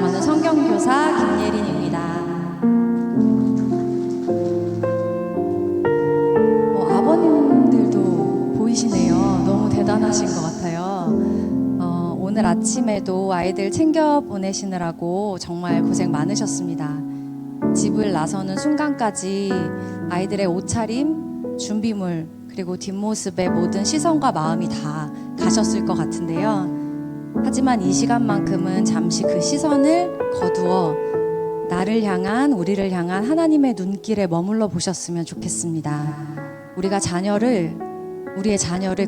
저는 성경교사 김예린입니다. 아버님들도 보이시네요. 너무 대단하신 것 같아요. 오늘 아침에도 아이들 챙겨 보내시느라고 정말 고생 많으셨습니다. 집을 나서는 순간까지 아이들의 옷차림, 준비물, 그리고 뒷모습에 모든 시선과 마음이 다 가셨을 것 같은데요. 하지만 이 시간만큼은 잠시 그 시선을 거두어 나를 향한, 우리를 향한 하나님의 눈길에 머물러 보셨으면 좋겠습니다. 우리의 자녀를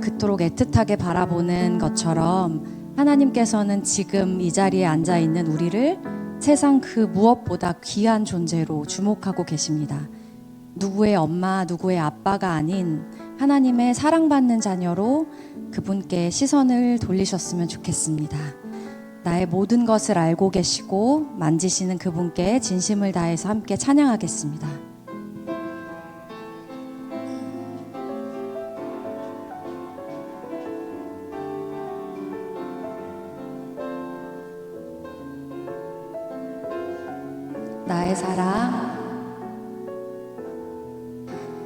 그토록 애틋하게 바라보는 것처럼 하나님께서는 지금 이 자리에 앉아 있는 우리를 세상 그 무엇보다 귀한 존재로 주목하고 계십니다. 누구의 엄마, 누구의 아빠가 아닌 하나님의 사랑받는 자녀로 그분께 시선을 돌리셨으면 좋겠습니다. 나의 모든 것을 알고 계시고 만지시는 그분께 진심을 다해서 함께 찬양하겠습니다. 나의 사랑,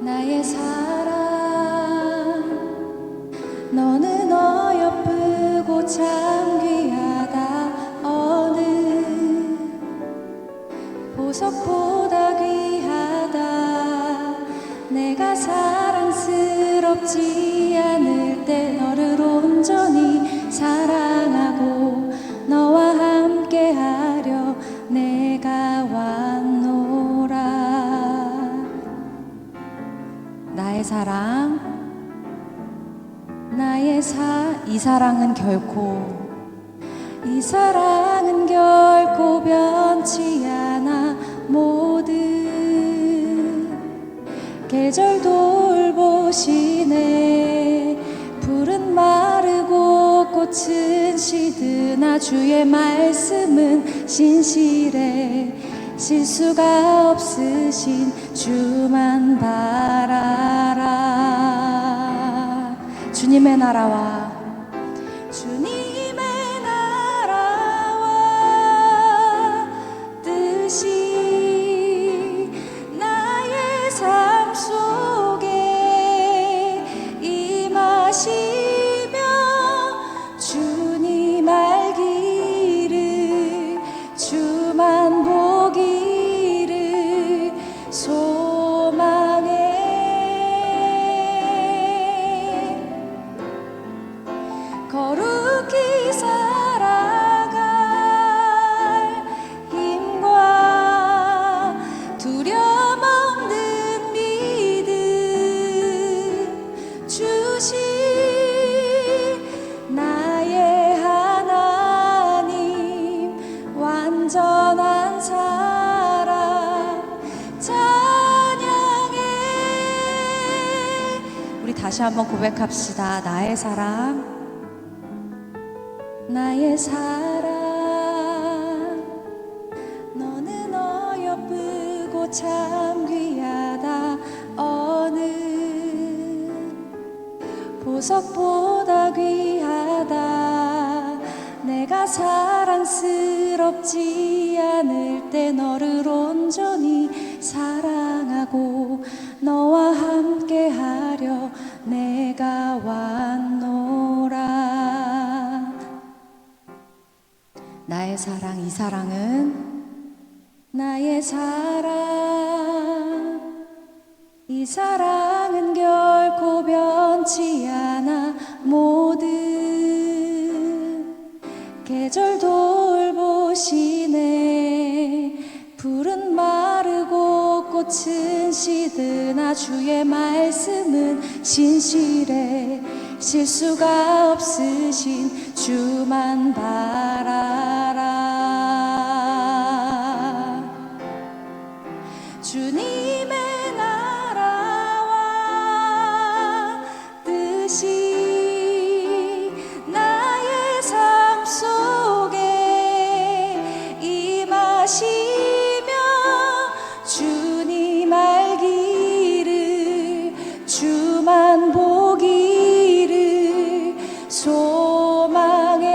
나의 사랑, 너는 어여쁘고 참 귀하다. 어느 보석보다 귀하다. 내가 사랑스럽지 않을 때 너를 온전히 사랑하고 너와 함께하려 내가 왔노라. 나의 사랑, 이 사랑은 결코 변치 않아. 모든 계절 돌보시네. 풀은 마르고 꽃은 시드나 주의 말씀은 신실해. 실수가 없으신 주만 바라라. 주님의 나라와 뜻이 나의 삶 속에 임하시며 주님 알기를, 주만 보기를 소망해. 거룩히 살아갈 힘과 두려움 없는 믿음 주신 나의 하나님, 완전한 사랑 찬양해. 우리 다시 한번 고백합시다. 나의 사랑, 나의 사랑, 너는 어여쁘고 참 귀하다. 어느 보석보다 귀하다. 내가 사랑스럽지 않을 때 너를 온전히 사랑하고 너와 함께하려 내가 왔노라. 나의 사랑, 이 사랑은 나의 사랑, 이 사랑은 결코 변치 않아. 모든 계절 돌보시네. 풀은 마르고 꽃은 시드나 주의 말씀은 신실해. 실수가 없으신 주만 바라라. 주님의 나라와 뜻이 나의 삶 속에 임하시며 주님 알기를, 주만 보기를 소망해.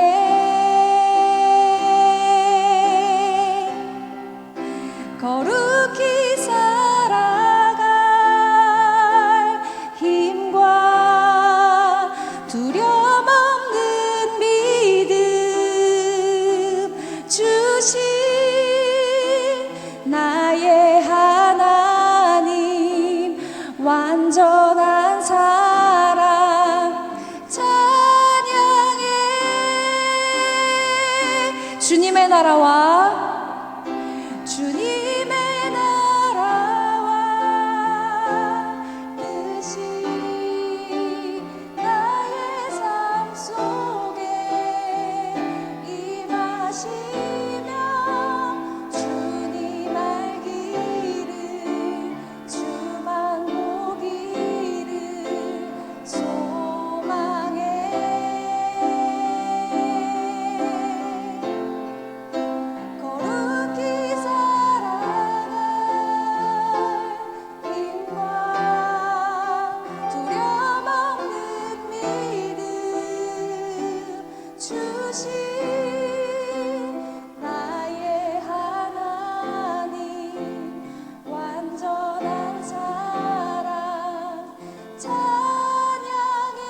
주님의 나라와 주님의 나라와 뜻이 나의 삶 속에 임하시며 주님 알기를 주만 보기를 소망해. 거룩히 살아갈 힘과 두려움 없는 믿음 주신 나의 하나님 완전한 사랑 찬양해.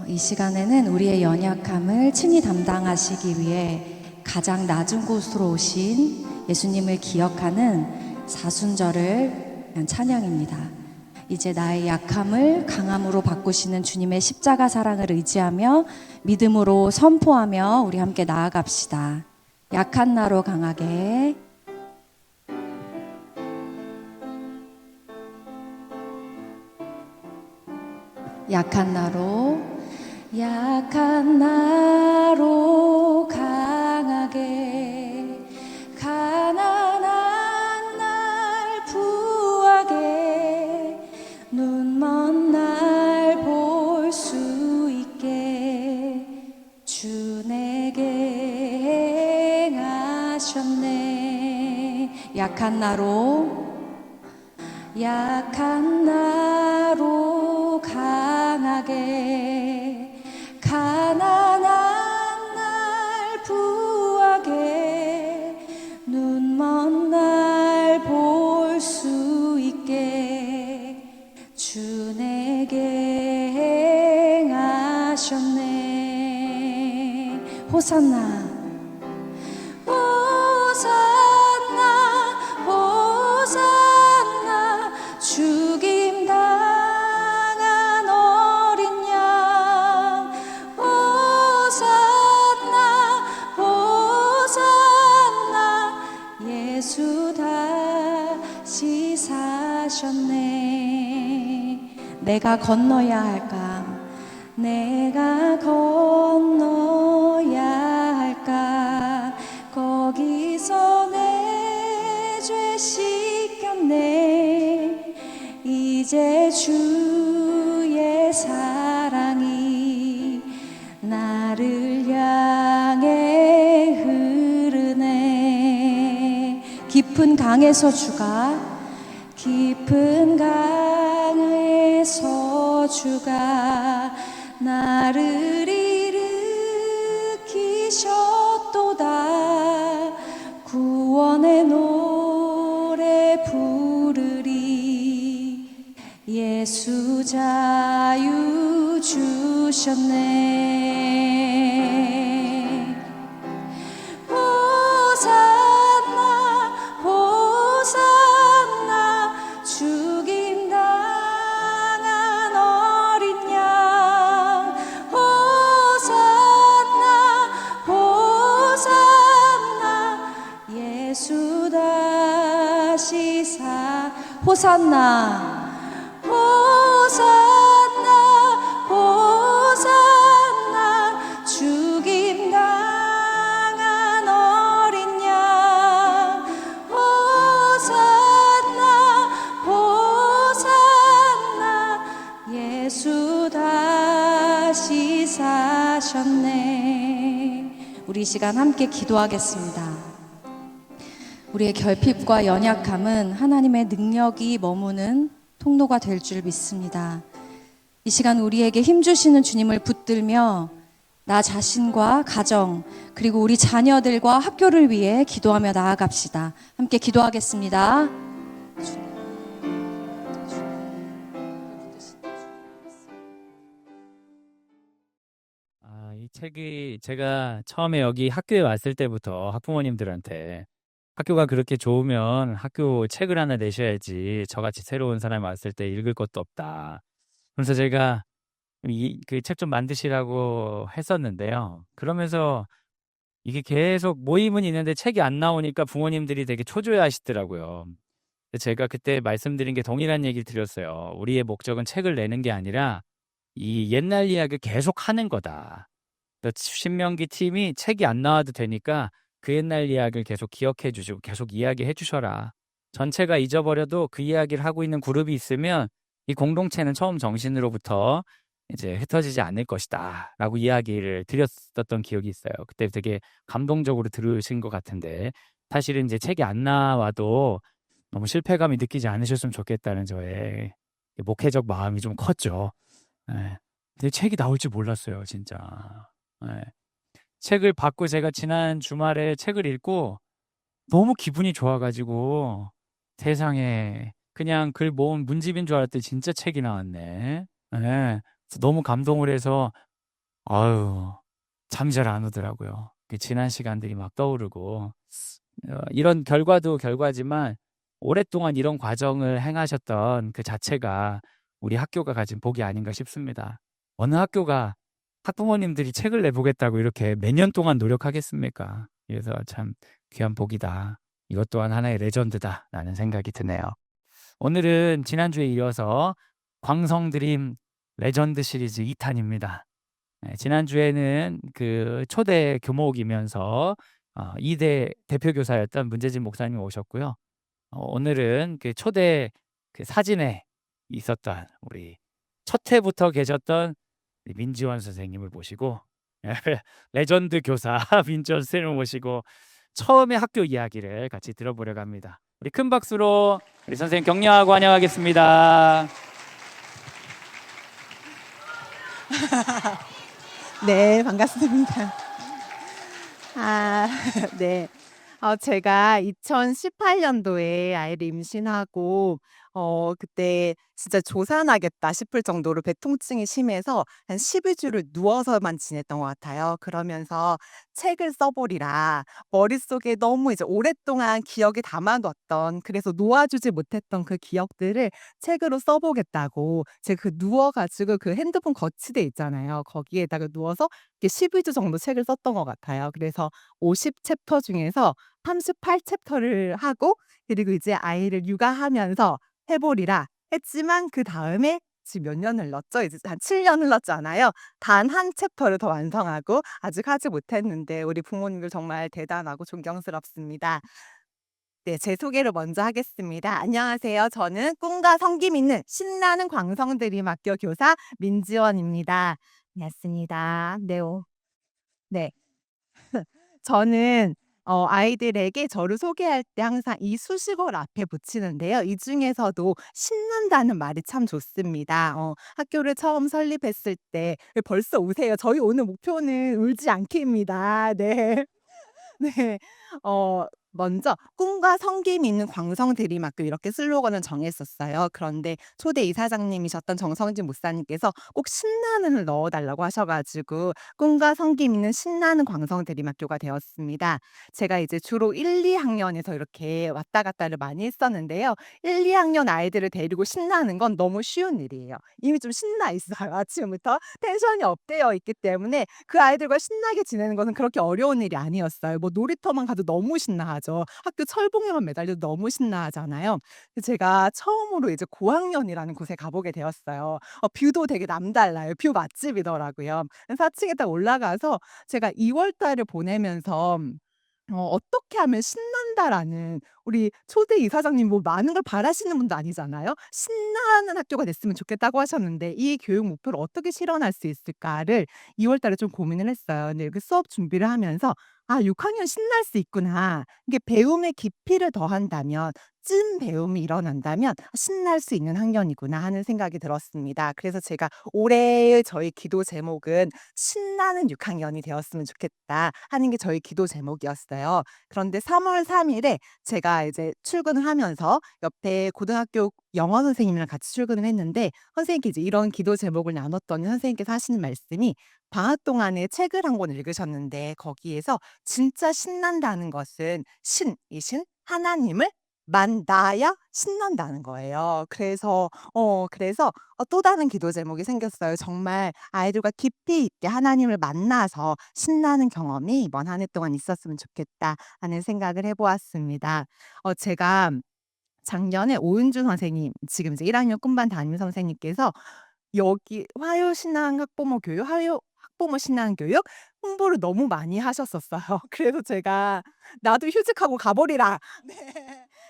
이 시간에는 우리의 연약함을 친히 담당하시기 위해 가장 낮은 곳으로 오신 예수님을 기억하는 사순절을 위한 찬양입니다. 이제 나의 약함을 강함으로 바꾸시는 주님의 십자가 사랑을 의지하며 믿음으로 선포하며 우리 함께 나아갑시다. 약한 나로 강하게. 약한 나로 강하게 가난한 날 부하게 눈먼 날 볼 수 있게 주 내게 행하셨네. 약한 나로 강하게 가난한 날 부하게 눈먼 날 볼 수 있게 주 내게 행하셨네. 호산나 호산나 호산나 죽임 당한 어린 양 호산나 호산나 예수 다시 사셨네. 내가 건너야 할 강 내가 건너야 할까 거기서 내 죄 씻겼네. 이제 주의 사랑이 나를 향해 흐르네. 깊은 강에서 주가 나를 일으키셨도다. 구원의 노래 부르리. 예수 자유 주셨네. 호산나 호산나 죽임 당한 어린 양 호산나 호산나 예수 다시 호산나 호산나 호산나 죽임 당한 어린 양 호산나 호산나 예수 다시 사셨네. 우리 이 시간 함께 기도하겠습니다. 우리의 결핍과 연약함은 하나님의 능력이 머무는 통로가 될 줄 믿습니다. 이 시간 우리에게 힘주시는 주님을 붙들며 나 자신과 가정 그리고 우리 자녀들과 학교를 위해 기도하며 나아갑시다. 함께 기도하겠습니다. 이 책이 제가 처음에 여기 학교에 왔을 때부터 학부모님들한테 학교가 그렇게 좋으면 학교 책을 하나 내셔야지 저같이 새로운 사람이 왔을 때 읽을 것도 없다. 그래서 제가 그 책 좀 만드시라고 했었는데요. 그러면서 이게 계속 모임은 있는데 책이 안 나오니까 부모님들이 되게 초조해 하시더라고요. 근데 제가 그때 말씀드린 게 동일한 얘기를 드렸어요. 우리의 목적은 책을 내는 게 아니라 이 옛날 이야기를 계속 하는 거다. 신명기 팀이 책이 안 나와도 되니까 그 옛날 이야기를 계속 기억해 주시고 계속 이야기해 주셔라. 전체가 잊어버려도 그 이야기를 하고 있는 그룹이 있으면 이 공동체는 처음 정신으로부터 이제 흩어지지 않을 것이다. 라고 이야기를 드렸었던 기억이 있어요. 그때 되게 감동적으로 들으신 것 같은데 사실은 이제 책이 안 나와도 너무 실패감이 느끼지 않으셨으면 좋겠다는 저의 목회적 마음이 좀 컸죠. 예. 근데 책이 나올 줄 몰랐어요, 진짜. 예. 책을 받고 제가 지난 주말에 책을 읽고 너무 기분이 좋아가지고 세상에 그냥 글 모은 문집인 줄 알았더니 진짜 책이 나왔네. 예. 그래서 너무 감동을 해서 아유 잠이 잘 안 오더라고요. 그 지난 시간들이 막 떠오르고 이런 결과도 결과지만 오랫동안 이런 과정을 행하셨던 그 자체가 우리 학교가 가진 복이 아닌가 싶습니다. 어느 학교가 학부모님들이 책을 내보겠다고 이렇게 몇 년 동안 노력하겠습니까? 그래서 참 귀한 복이다. 이것 또한 하나의 레전드다라는 생각이 드네요. 오늘은 지난주에 이어서 광성드림 레전드 시리즈 2탄입니다. 지난주에는 그 초대 교목이면서 2대 대표 교사였던 문재진 목사님 오셨고요. 오늘은 그 초대 그 사진에 있었던 우리 첫 회부터 계셨던 민지원 선생님을 모시고 레전드 교사 민지원 선생님을 모시고 처음에 학교 이야기를 같이 들어보려고 합니다. 우리 큰 박수로 우리 선생님 격려하고 환영하겠습니다. 네, 반갑습니다. 아, 네. 제가 2018년도에 아이를 임신하고 그때 진짜 조산하겠다 싶을 정도로 배통증이 심해서 한 12주를 누워서만 지냈던 것 같아요. 그러면서 책을 써 보리라. 머릿속에 너무 이제 오랫동안 기억에 담아 뒀던, 그래서 놓아주지 못했던 그 기억들을 책으로 써 보겠다고 제가 그 누워 가지고 그 핸드폰 거치대 있잖아요. 거기에다가 누워서 이렇게 12주 정도 책을 썼던 것 같아요. 그래서 50 챕터 중에서 38 챕터를 하고, 그리고 이제 아이를 육아하면서 해 보리라 했지만 그다음에 지금 몇 년 흘렀죠? 이제 한 7년 흘렀잖아요. 단 한 챕터를 더 완성하고 아직 하지 못했는데 우리 부모님들 정말 대단하고 존경스럽습니다. 네, 제 소개를 먼저 하겠습니다. 안녕하세요. 저는 꿈과 성김 있는 신나는 광성드림학교 교사 민지원입니다. 반갑습니다. 네. 네. 저는 아이들에게 저를 소개할 때 항상 이 수식어를 앞에 붙이는데요. 이 중에서도 신난다는 말이 참 좋습니다. 학교를 처음 설립했을 때 벌써 우세요. 저희 오늘 목표는 울지 않기입니다. 네. 네. 먼저 "꿈과 성김 있는 광성드림학교." 이렇게 슬로건을 정했었어요. 그런데 초대 이사장님이셨던 정성진 목사님께서 꼭 신나는을 넣어 달라고 하셔 가지고 꿈과 성김 있는 신나는 광성드림학교가 되었습니다. 제가 이제 주로 1-2 학년에서 이렇게 왔다 갔다를 많이 했었는데요. 1-2 학년 아이들을 데리고 신나는 건 너무 쉬운 일이에요. 이미 좀 신나 있어요. 아침부터 텐션이 업되어 있기 때문에 그 아이들과 신나게 지내는 것은 그렇게 어려운 일이 아니었어요. 뭐 놀이터만 가도 너무 신나하죠. 학교 철봉에만 매달려도 너무 신나하잖아요. 그래서 제가 처음으로 이제 고학년이라는 곳에 가보게 되었어요. 뷰도 되게 남달라요. 뷰 맛집이더라고요. 4층에 딱 올라가서 제가 2월 달을 보내면서 '어떻게 하면 신난다.'라는, 우리 초대 이사장님 뭐 많은 걸 바라시는 분도 아니잖아요. "신나는 학교가 됐으면 좋겠다."고 하셨는데 이 교육 목표를 어떻게 실현할 수 있을까를 2월 달에 좀 고민을 했어요. 근데 이렇게 수업 준비를 하면서 '아 6 학년 신날 수 있구나.' 이게 배움의 깊이를 더한다면, 찐 배움이 일어난다면 '신날 수 있는 학년이구나.' 하는 생각이 들었습니다. 그래서 제가 올해의 저희 기도 제목은 '신나는 6 학년이 되었으면 좋겠다.' 하는 게 저희 기도 제목이었어요. 그런데 3월 3 일에 제가 이제 출근을 하면서 옆에 고등학교 영어 선생님이랑 같이 출근을 했는데, 선생님께 이제 이런 기도 제목을 나눴더니 선생님께서 하시는 말씀이, 방학 동안에 책을 한 권 읽으셨는데 거기에서 진짜 신난다는 것은 신, 이 신 하나님을 만나야 신난다는 거예요. 그래서 또 다른 기도 제목이 생겼어요. 정말 아이들과 깊이 있게 하나님을 만나서 신나는 경험이 이번 한 해 동안 있었으면 좋겠다 하는 생각을 해 보았습니다. 제가 작년에 오은주 선생님, 지금 이제 1 학년 꿈반 담임 선생님께서 여기 화요신앙 학부모 교육, 화요 학부모 신앙 교육 홍보를 너무 많이 하셨었어요. 그래서 제가 '나도 휴직하고 가 버리라.' 네.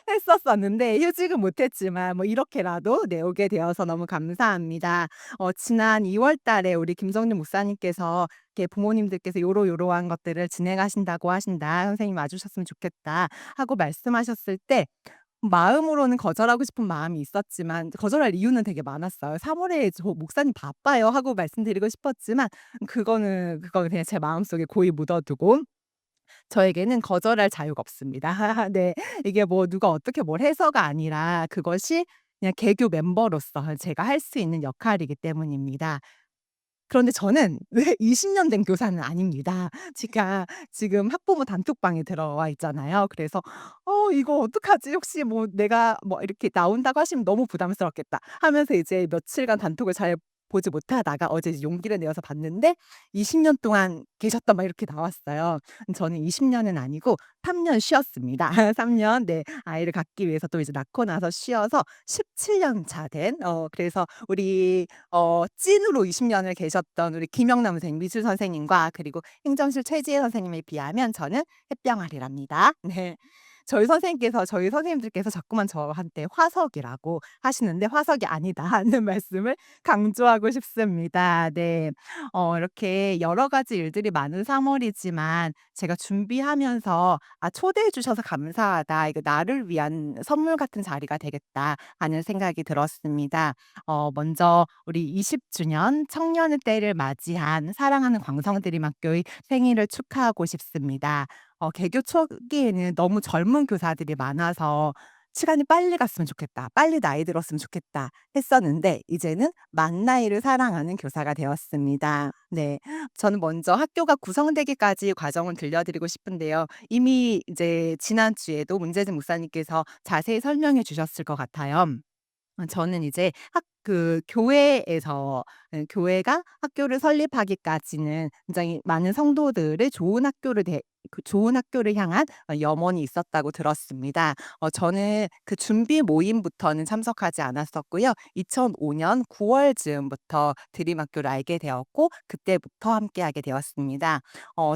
했었었는데 휴직은 못 했지만 뭐 이렇게라도 네 오게 되어서 너무 감사합니다. 지난 2월 달에 우리 김성윤 목사님께서 이렇게 부모님들께서 요러요러한 것들을 진행하신다고 하신다. "선생님 와 주셨으면 좋겠다." 하고 말씀하셨을 때 마음으로는 거절하고 싶은 마음이 있었지만 거절할 이유는 되게 많았어요. "3 월에 저 목사님 바빠요." 하고 말씀드리고 싶었지만 그거는 그냥 제 마음속에 고이 묻어두고 저에게는 거절할 자유가 없습니다. 네. 이게 뭐 누가 어떻게 뭘 해서가 아니라 그것이 그냥 개교 멤버로서 제가 할 수 있는 역할이기 때문입니다. 그런데 저는 왜 20년 된 교사는 아닙니다. 제가 지금 학부모 단톡방에 들어와 있잖아요. 그래서 이거 어떡하지? 혹시 뭐 내가 뭐 이렇게 나온다고 하시면 너무 부담스럽겠다.' 하면서 이제 며칠간 단톡을 잘 보지 못하다가 어제 이제 용기를 내어서 봤는데 20년 동안 계셨다 막 이렇게 나왔어요. 저는 20 년은 아니고 3년 쉬었습니다. 3 년 네 아이를 갖기 위해서 또 이제 낳고 나서 쉬어서 17년 차 된 그래서 우리 찐으로 20 년을 계셨던 우리 김영남 선생님, 미술 선생님과 그리고 행정실 최지혜 선생님에 비하면 저는 햇병아리랍니다. 네. 저희 선생님들께서 자꾸만 저한테 화석이라고 하시는데 화석이 아니다 하는 말씀을 강조하고 싶습니다. 네. 이렇게 여러 가지 일들이 많은 3 월이지만 제가 준비하면서 '아 초대해 주셔서 감사하다. 이거 나를 위한 선물 같은 자리가 되겠다.' 하는 생각이 들었습니다. 먼저 우리 20 주년 청년의 때를 맞이한 사랑하는 광성드림학교의 생일을 축하하고 싶습니다. 개교 초기에는 너무 젊은 교사들이 많아서 '시간이 빨리 갔으면 좋겠다. 빨리 나이 들었으면 좋겠다.' 했었는데 이제는 만 나이를 사랑하는 교사가 되었습니다. 네. 저는 먼저 학교가 구성되기까지 과정을 들려드리고 싶은데요. 이미 이제 지난주에도 문재진 목사님께서 자세히 설명해 주셨을 것 같아요. 저는 이제 교회에서 교회가 학교를 설립하기까지는 굉장히 많은 성도들을 좋은 학교를 향한 염원이 있었다고 들었습니다. 저는 그 준비 모임부터는 참석하지 않았었고요. 2005년 9월 즈음부터 드림학교를 알게 되었고 그때부터 함께하게 되었습니다.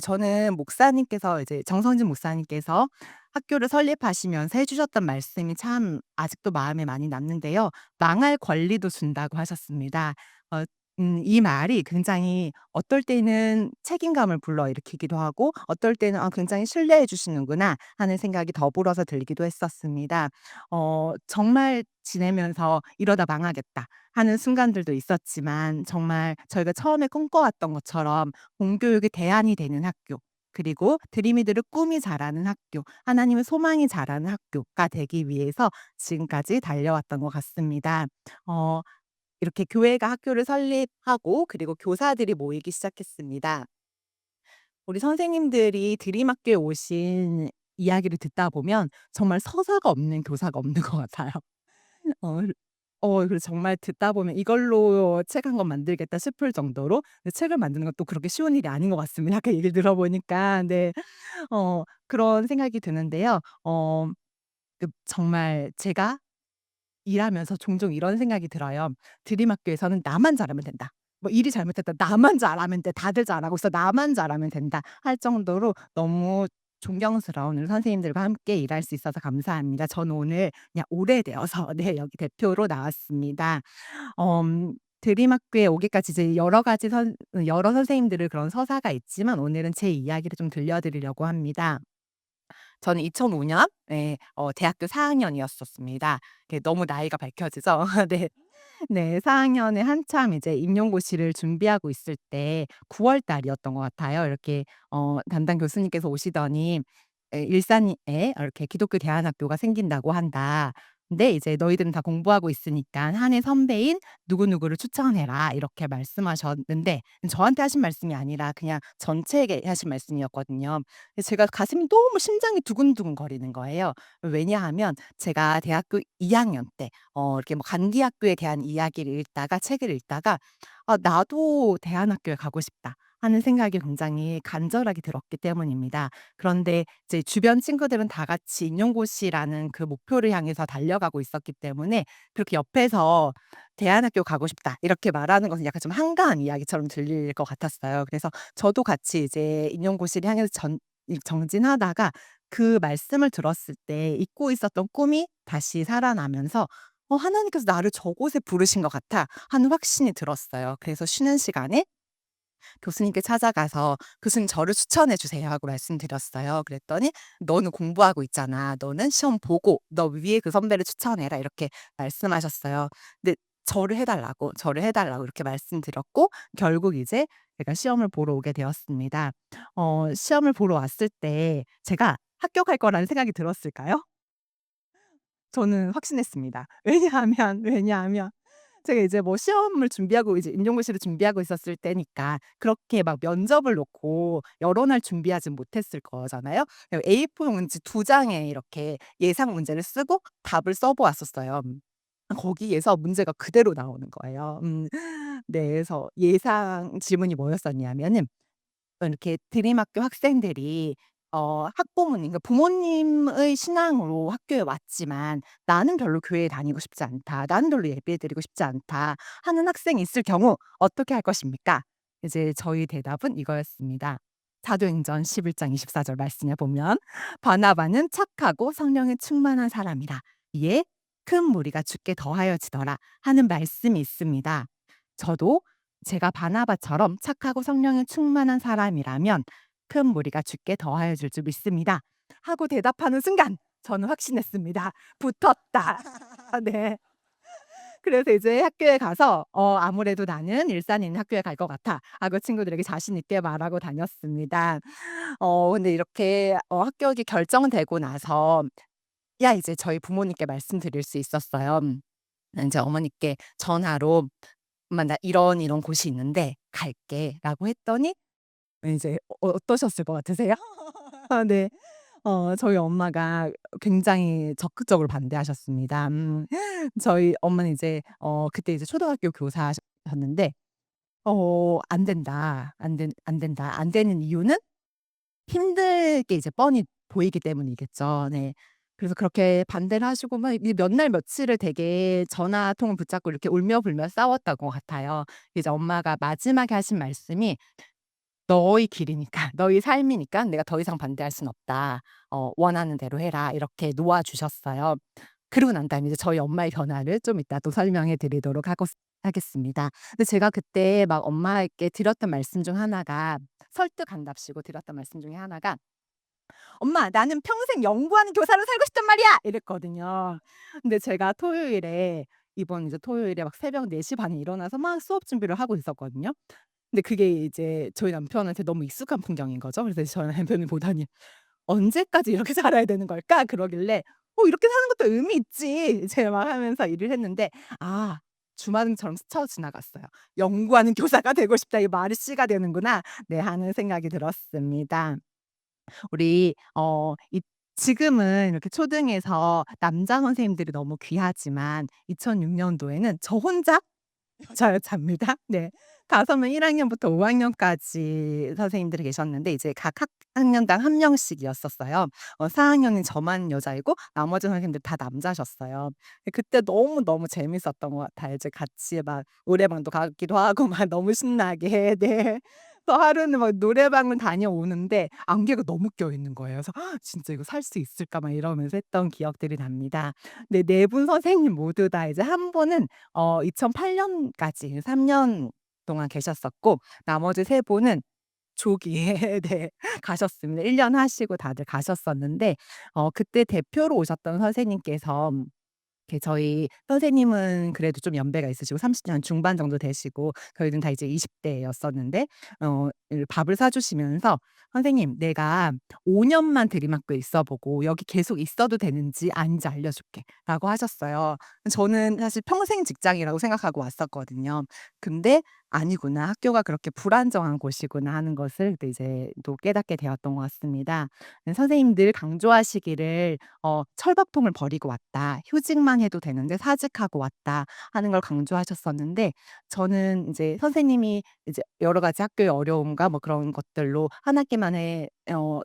저는 목사님께서 이제 정성진 목사님께서 학교를 설립하시면서 해 주셨던 말씀이 참 아직도 마음에 많이 남는데요. "망할 권리도 준다."고 하셨습니다. 어 이 말이 굉장히 어떨 때는 책임감을 불러일으키기도 하고 어떨 때는 '아 굉장히 신뢰해 주시는구나.' 하는 생각이 더불어서 들기도 했었습니다. 정말 지내면서 '이러다 망하겠다.' 하는 순간들도 있었지만 정말 저희가 처음에 꿈꿔왔던 것처럼 공교육의 대안이 되는 학교 그리고 드림이들의 꿈이 자라는 학교, 하나님의 소망이 자라는 학교가 되기 위해서 지금까지 달려왔던 것 같습니다. 어 이렇게 교회가 학교를 설립하고 그리고 교사들이 모이기 시작했습니다. 우리 선생님들이 드림 학교에 오신 이야기를 듣다 보면 정말 서사가 없는 교사가 없는 것 같아요. 어 그래서 정말 듣다 보면 '이걸로 책 한 권 만들겠다.' 싶을 정도로 근데 책을 만드는 것도 그렇게 쉬운 일이 아닌 것 같습니다. 아까 얘기를 들어보니까. 네. 그런 생각이 드는데요. 정말 제가 일하면서 종종 이런 생각이 들어요. 드림 학교에서는 '나만 잘하면 된다.' 뭐 '일이 잘못됐다. 나만 잘하면 돼. 다들 잘하고 있어. 나만 잘하면 된다.' 할 정도로 너무 존경스러운 우리 선생님들과 함께 일할 수 있어서 감사합니다. 저는 오늘 그냥 오래되어서 네 여기 대표로 나왔습니다. 드림 학교에 오기까지 이제 여러 선생님들의 그런 서사가 있지만 오늘은 제 이야기를 좀 들려드리려고 합니다. 저는 2005년 대학교 4 학년이었었습니다. 이게 너무 나이가 밝혀지죠? 네. 네. 4 학년에 한참 이제 임용고시를 준비하고 있을 때 9월 달이었던 것 같아요. 이렇게 담당 교수님께서 오시더니 "일산에 이렇게 기독교 대안학교가 생긴다고 한다. 근데 이제 "너희들은 다 공부하고 있으니까 한 해 선배인 누구누구를 추천해라." 이렇게 말씀하셨는데 저한테 하신 말씀이 아니라 그냥 전체에게 하신 말씀이었거든요. 근데 제가 가슴이 너무 심장이 두근두근거리는 거예요. 왜냐하면 제가 대학교 2 학년 때 이렇게 뭐 간디 학교에 대한 이야기를 읽다가 책을 읽다가 '아 나도 대안학교에 가고 싶다.' 하는 생각이 굉장히 간절하게 들었기 때문입니다. 그런데 이제 주변 친구들은 다 같이 임용고시라는 그 목표를 향해서 달려가고 있었기 때문에 그렇게 옆에서 "대안학교 가고 싶다." 이렇게 말하는 것은 약간 좀 한가한 이야기처럼 들릴 것 같았어요. 그래서 저도 같이 이제 임용고시를 향해서 정진하다가 그 말씀을 들었을 때 잊고 있었던 꿈이 다시 살아나면서 '하나님께서 나를 저곳에 부르신 것 같아.' 하는 확신이 들었어요. 그래서 쉬는 시간에 교수님께 찾아가서 "교수님 저를 추천해 주세요." 하고 말씀드렸어요. 그랬더니 "너는 공부하고 있잖아. 너는 시험 보고 너 위에 그 선배를 추천해라." 이렇게 말씀하셨어요. 근데 저를 해 달라고 이렇게 말씀드렸고 결국 이제 제가 시험을 보러 오게 되었습니다. 시험을 보러 왔을 때 제가 합격할 거라는 생각이 들었을까요? 저는 확신했습니다. 왜냐하면 제가 이제 뭐 시험을 준비하고 이제 임용고시를 준비하고 있었을 때니까 그렇게 막 면접을 놓고 여러 날 준비하진 못했을 거잖아요. A4 용지 2장에 이렇게 예상 문제를 쓰고 답을 써 보았었어요. 거기에서 문제가 그대로 나오는 거예요. 네. 그래서 예상 질문이 뭐였었냐면은 이렇게 드림학교 학생들이 학부모님 그러니까 부모님의 신앙으로 학교에 왔지만 '나는 별로 교회에 다니고 싶지 않다. 나는 별로 예배 드리고 싶지 않다.' 하는 학생이 있을 경우 어떻게 할 것입니까? 이제 저희 대답은 이거였습니다. 사도행전 11장 24절 말씀에 보면 "바나바는 착하고 성령에 충만한 사람이라. 이에 큰 무리가 주께 더하여지더라." 하는 말씀이 있습니다. 저도 제가 바나바처럼 착하고 성령에 충만한 사람이라면 큰 무리가 주께 더하여 줄 줄 믿습니다. 하고 대답하는 순간 저는 확신했습니다. 붙었다. 네. 그래서 이제 학교에 가서 아무래도 나는 일산에 있는 학교에 갈 것 같아 하고 친구들에게 자신 있게 말하고 다녔습니다. 근데 이렇게 합격이 결정되고 나서 야 이제 저희 부모님께 말씀드릴 수 있었어요. 인제 어머니께 전화로 "엄마 나 이런 이런 곳이 있는데 갈게."라고 했더니 이제 어떠셨을 것 같으세요? 아 네. 저희 엄마가 굉장히 적극적으로 반대하셨습니다. 저희 엄마는 이제 그때 이제 초등학교 교사셨는데 "안 된다. 안 된다." 안 되는 이유는 힘들게 이제 뻔히 보이기 때문이겠죠. 네. 그래서 그렇게 반대를 하시고 막 이 몇 날 며칠을 되게 전화 통을 붙잡고 이렇게 울며 불며 싸웠던 것 같아요. 이제 엄마가 마지막에 하신 말씀이 "너의 길이니까 너의 삶이니까 내가 더 이상 반대할 수는 없다. 원하는 대로 해라." 이렇게 놓아 주셨어요. 그러고 난 다음에 이제 저희 엄마의 변화를 좀 이따 또 설명해 드리도록 하겠습니다. 근데 제가 그때 막 엄마에게 드렸던 말씀 중 하나가 설득한답시고 드렸던 말씀 중에 하나가 "엄마 나는 평생 연구하는 교사로 살고 싶단 말이야." 이랬거든요. 근데 제가 토요일에 이번 이제 토요일에 막 새벽 4시 반에 일어나서 막 수업 준비를 하고 있었거든요. 근데 그게 이제 저희 남편한테 너무 익숙한 풍경인 거죠. 그래서 저희 남편이 보더니 "언제까지 이렇게 살아야 되는 걸까?" 그러길래 이렇게 사는 것도 의미 있지." 제가 막 하면서 일을 했는데 주마등처럼 스쳐 지나갔어요. '연구하는 교사가 되고 싶다.' 이 말이 씨가 되는구나. 네 하는 생각이 들었습니다. 우리 지금은 이렇게 초등에서 남자 선생님들이 너무 귀하지만 2006 년도에는 저 혼자 여자였답니다. 네. 5명 1 학년부터 5 학년까지 선생님들이 계셨는데 이제 각 학년당 1 명씩이었었어요. 4 학년은 저만 여자이고 나머지 선생님들 다 남자셨어요. 그때 너무너무 재밌었던 것 같아요. 이제 같이 막 노래방도 가기도 하고 막 너무 신나게 네. 또 하루는 막 노래방을 다녀오는데 안개가 너무 껴있는 거예요. 그래서 '진짜 이거 살 수 있을까?' 막 이러면서 했던 기억들이 납니다. 네. 4분 선생님 모두 다 이제 한 분은 2008 년까지 3년 동안 계셨었고 나머지 3 분은 조기에 네 가셨습니다. 1년 하시고 다들 가셨었는데 그때 대표로 오셨던 선생님께서 이렇게 저희 선생님은 그래도 좀 연배가 있으시고 30년 중반 정도 되시고 저희는 다 이제 20 대였었는데 밥을 사 주시면서 "선생님 내가 5 년만 대리만교에 있어 보고 여기 계속 있어도 되는지 아닌지 알려줄게."라고 하셨어요. 저는 사실 평생 직장이라고 생각하고 왔었거든요. 근데 '아니구나. 학교가 그렇게 불안정한 곳이구나.' 하는 것을 그때 이제 또 깨닫게 되었던 것 같습니다. 선생님 늘 강조하시기를 "철밥통을 버리고 왔다. 휴직만 해도 되는데 사직하고 왔다." 하는 걸 강조하셨었는데 저는 이제 선생님이 이제 여러 가지 학교의 어려움과 뭐 그런 것들로 한 학기 만에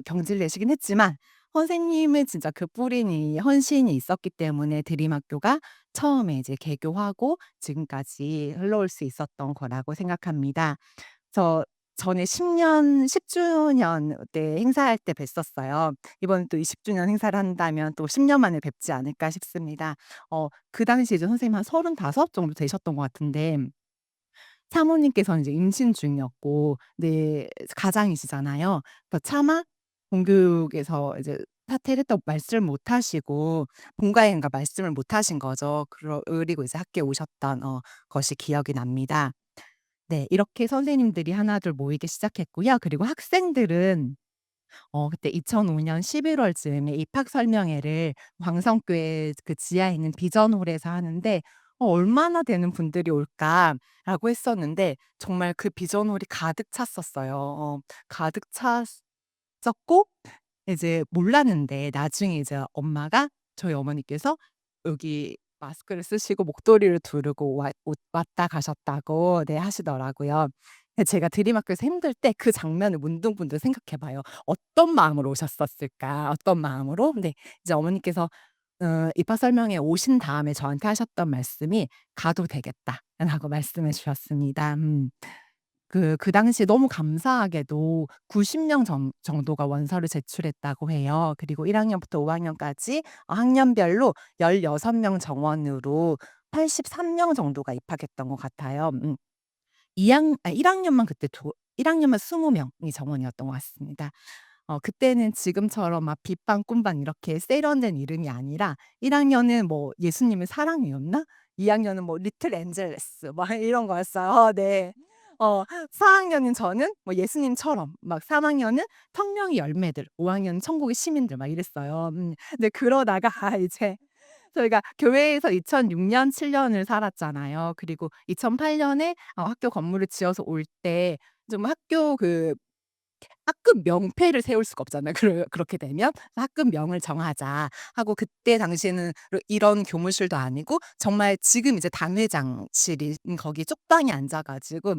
경질을 내시긴 했지만 선생님의 진짜 그 뿌린 이 헌신이 있었기 때문에 드림학교가 처음에 이제 개교하고 지금까지 흘러올 수 있었던 거라고 생각합니다. 저 전에 10 주년 때 행사할 때 뵀었어요. 이번에 또 20 주년 행사를 한다면 또 10년 만에 뵙지 않을까 싶습니다. 그 당시에 이제 선생님 한 35 정도 되셨던 것 같은데 사모님께서는 이제 임신 중이었고 네 가장이시잖아요. 차마 본교육에서 이제 사퇴를 했다고 말씀을 못 하시고 본가에인가 말씀을 못 하신 거죠. 그리고 이제 학교에 오셨던 것이 기억이 납니다. 네. 이렇게 선생님들이 하나둘 모이기 시작했고요. 그리고 학생들은 그때 2005년 11 월쯤에 입학 설명회를 광성교회 그 지하에 있는 비전홀에서 하는데 '얼마나 되는 분들이 올까.'라고 했었는데 정말 그 비전홀이 가득 찼었어요. 가득 찼었고 이제 몰랐는데 나중에 이제 엄마가 저희 어머니께서 여기 마스크를 쓰시고 목도리를 두르고 왔다 가셨다고 네 하시더라고요. 제가 드림학교에서 힘들 때 그 장면을 문득문득 생각해 봐요. '어떤 마음으로 오셨었을까? 어떤 마음으로?' 근데 이제 어머니께서 입학 설명회 오신 다음에 저한테 하셨던 말씀이 "가도 되겠다."라고 말씀해 주셨습니다. 그 당시에 너무 감사하게도 90명 정도가 원서를 제출했다고 해요. 그리고 1 학년부터 5 학년까지 학년별로 16명 정원으로 83명 정도가 입학했던 것 같아요. 1 학년만 그때 1 학년만 20 명이 정원이었던 것 같습니다. 그때는 지금처럼 막 빛반 꿈반 이렇게 세련된 이름이 아니라 1 학년은 뭐 예수님의 사랑이었나? 2 학년은 뭐 리틀 엔젤레스 막 이런 거였어요. 네. 4 학년인 저는 뭐 예수님처럼 막 3 학년은 성령의 열매들, 5 학년은 천국의 시민들 막 이랬어요. 근데 그러다가 이제 저희가 교회에서 2006년 7 년을 살았잖아요. 그리고 2008 년에 학교 건물을 지어서 올 때 좀 학급 명패를 세울 수가 없잖아요. 그렇게 되면 '학급명을 정하자.' 하고 그때 당시에는 이런 교무실도 아니고 정말 지금 이제 당회장실인 거기 쪽방에 앉아 가지고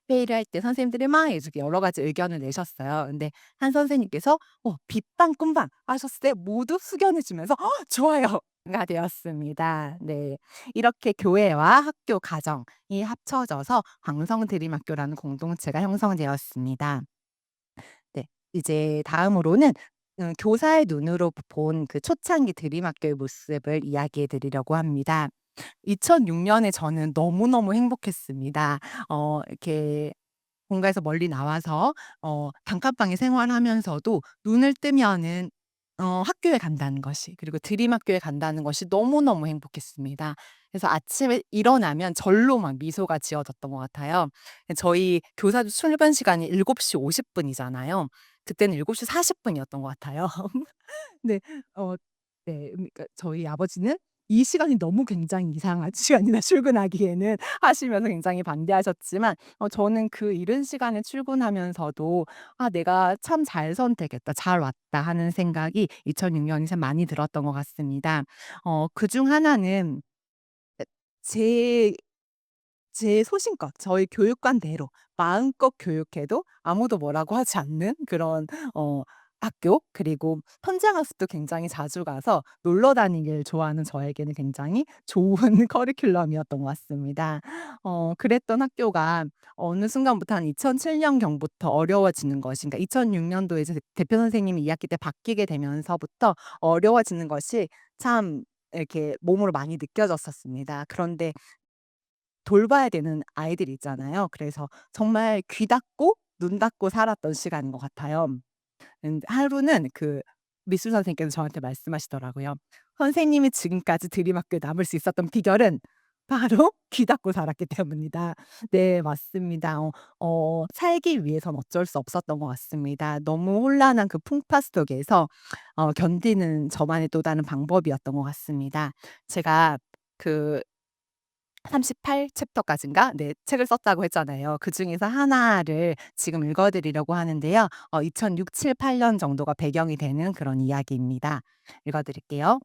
회의를 할 때 선생님들이 막 이렇게 여러 가지 의견을 내셨어요. 근데 한 선생님께서 빗방 꿈방 하셨을 때 모두 숙연해 주면서 좋아요."가 되었습니다. 네. 이렇게 교회와 학교, 가정이 합쳐져서 광성드림학교라는 공동체가 형성되었습니다. 네. 이제 다음으로는 교사의 눈으로 본 그 초창기 드림학교의 모습을 이야기해 드리려고 합니다. 2006 년에 저는 너무너무 행복했습니다. 이렇게 본가에서 멀리 나와서 단칸방에 생활하면서도 눈을 뜨면은 학교에 간다는 것이 그리고 드림 학교에 간다는 것이 너무너무 행복했습니다. 그래서 아침에 일어나면 절로 막 미소가 지어졌던 것 같아요. 저희 교사도 출근 시간이 7시 50 분이잖아요. 그때는 7시 40 분이었던 것 같아요. 네. 어 네. 그러니까 저희 아버지는 "이 시간이 너무 굉장히 이상한 시간이다 출근하기에는." 하시면서 굉장히 반대하셨지만 저는 그 이른 시간에 출근하면서도 '아 내가 참 잘 선택했다. 잘 왔다.' 하는 생각이 2006 년에 참 많이 들었던 것 같습니다. 그중 하나는 제 소신껏 저희 교육관대로 마음껏 교육해도 아무도 뭐라고 하지 않는 그런 어 학교 그리고 현장 학습도 굉장히 자주 가서 놀러 다니길 좋아하는 저에게는 굉장히 좋은 커리큘럼이었던 것 같습니다. 그랬던 학교가 어느 순간부터 한 2007 년경부터 어려워지는 것이 그러니까 2006 년도에 이제 대표 선생님이 2 학기 때 바뀌게 되면서부터 어려워지는 것이 참 이렇게 몸으로 많이 느껴졌었습니다. 그런데 돌봐야 되는 아이들이 있잖아요. 그래서 정말 귀 닫고 눈 닫고 살았던 시간인 것 같아요. 하루는 미술 선생님께서 저한테 말씀하시더라고요. "선생님이 지금까지 드림학교에 남을 수 있었던 비결은 바로 귀 닫고 살았기 때문이다." 네, 맞습니다. 살기 위해선 어쩔 수 없었던 것 같습니다. 너무 혼란한 그 풍파 속에서 견디는 저만의 또 다른 방법이었던 것 같습니다. 제가 그 38 챕터까지인가? 네, 책을 썼다고 했잖아요. 그중에서 하나를 지금 읽어 드리려고 하는데요. 2006, 7, 8년 정도가 배경이 되는 그런 이야기입니다. 읽어 드릴게요.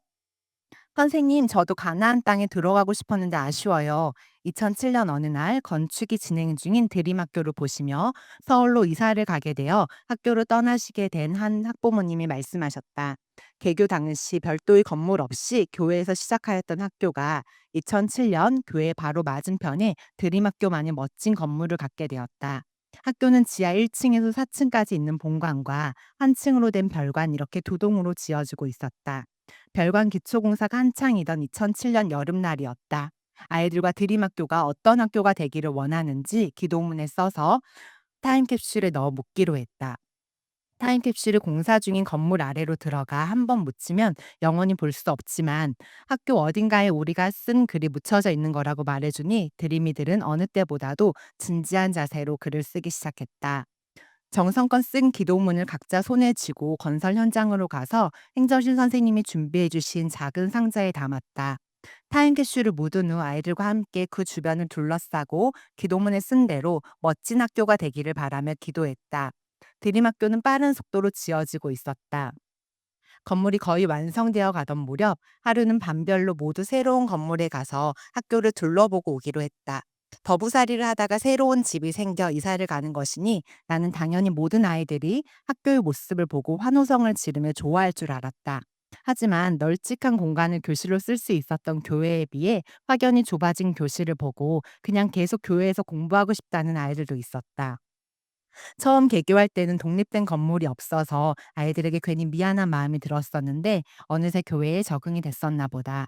"선생님, 저도 가나안 땅에 들어가고 싶었는데 아쉬워요. 2007년 어느 날 건축이 진행 중인 드림학교를 보시며 서울로 이사를 가게 되어 학교를 떠나시게 된 한 학부모님이 말씀하셨다. 개교 당시 별도의 건물 없이 교회에서 시작하였던 학교가 2007년 교회 바로 맞은편에 드림학교만의 멋진 건물을 갖게 되었다. 학교는 지하 1층에서 4층까지 있는 본관과 한 층으로 된 별관, 이렇게 두 동으로 지어지고 있었다. 별관 기초공사가 한창이던 2007년 여름날이었다. 아이들과 드림학교가 어떤 학교가 되기를 원하는지 기도문에 써서 타임캡슐에 넣어 묻기로 했다. 타임캡슐이 공사 중인 건물 아래로 들어가 한 번 묻히면 영원히 볼 수 없지만 학교 어딘가에 우리가 쓴 글이 묻혀져 있는 거라고 말해주니 드림이들은 어느 때보다도 진지한 자세로 글을 쓰기 시작했다. 정성껏 쓴 기도문을 각자 손에 쥐고 건설 현장으로 가서 행정실 선생님이 준비해 주신 작은 상자에 담았다. 타임캡슐을 묻은 후 아이들과 함께 그 주변을 둘러싸고 기도문에 쓴 대로 멋진 학교가 되기를 바라며 기도했다. 드림학교는 빠른 속도로 지어지고 있었다. 건물이 거의 완성되어 가던 무렵 하루는 반별로 모두 새로운 건물에 가서 학교를 둘러보고 오기로 했다. 더부살이를 하다가 새로운 집이 생겨 이사를 가는 것이니 나는 당연히 모든 아이들이 학교의 모습을 보고 환호성을 지르며 좋아할 줄 알았다. 하지만 널찍한 공간을 교실로 쓸 수 있었던 교회에 비해 확연히 좁아진 교실을 보고 그냥 계속 교회에서 공부하고 싶다는 아이들도 있었다. 처음 개교할 때는 독립된 건물이 없어서 아이들에게 괜히 미안한 마음이 들었었는데 어느새 교회에 적응이 됐었나 보다.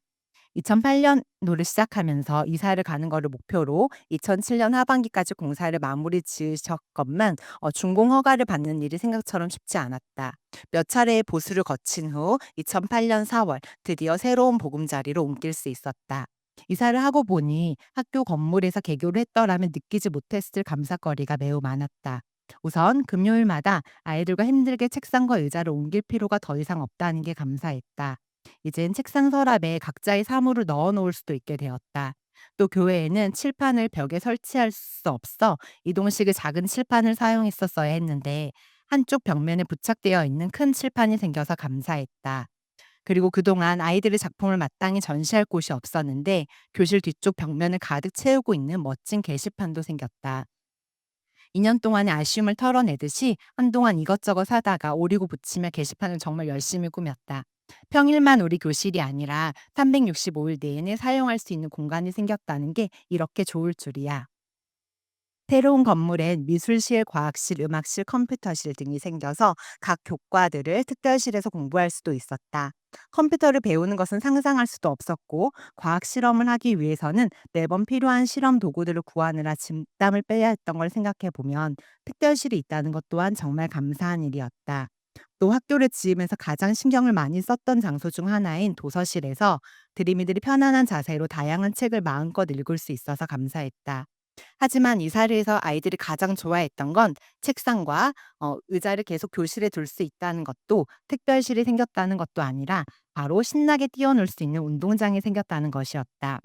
2008년도를 시작하면서 이사를 가는 거를 목표로 2007년 하반기까지 공사를 마무리 지으셨건만 준공 허가를 받는 일이 생각처럼 쉽지 않았다. 몇 차례의 보수를 거친 후 2008년 4월 드디어 새로운 보금자리로 옮길 수 있었다. 이사를 하고 보니 학교 건물에서 개교를 했더라면 느끼지 못했을 감사거리가 매우 많았다. 우선 금요일마다 아이들과 힘들게 책상과 의자를 옮길 필요가 더 이상 없다는 게 감사했다. 이젠 책상 서랍에 각자의 사물을 넣어 놓을 수도 있게 되었다. 또 교회에는 칠판을 벽에 설치할 수 없어 이동식의 작은 칠판을 사용했었어야 했는데 한쪽 벽면에 부착되어 있는 큰 칠판이 생겨서 감사했다. 그리고 그동안 아이들의 작품을 마땅히 전시할 곳이 없었는데 교실 뒤쪽 벽면을 가득 채우고 있는 멋진 게시판도 생겼다. 2년 동안의 아쉬움을 털어내듯이 한동안 이것저것 사다가 오리고 붙이며 게시판을 정말 열심히 꾸몄다. 평일만 우리 교실이 아니라 365일 내내 사용할 수 있는 공간이 생겼다는 게 이렇게 좋을 줄이야. 새로운 건물엔 미술실, 과학실, 음악실, 컴퓨터실 등이 생겨서 각 교과들을 특별실에서 공부할 수도 있었다. 컴퓨터를 배우는 것은 상상할 수도 없었고 과학 실험을 하기 위해서는 매번 필요한 실험 도구들을 구하느라 진땀을 빼야 했던 걸 생각해 보면 특별실이 있다는 것 또한 정말 감사한 일이었다. 또 학교를 지으면서 가장 신경을 많이 썼던 장소 중 하나인 도서실에서 드림이들이 편안한 자세로 다양한 책을 마음껏 읽을 수 있어서 감사했다. 하지만 이사를 해서 아이들이 가장 좋아했던 건 책상과 의자를 계속 교실에 둘 수 있다는 것도 특별실이 생겼다는 것도 아니라 바로 신나게 뛰어놀 수 있는 운동장이 생겼다는 것이었다.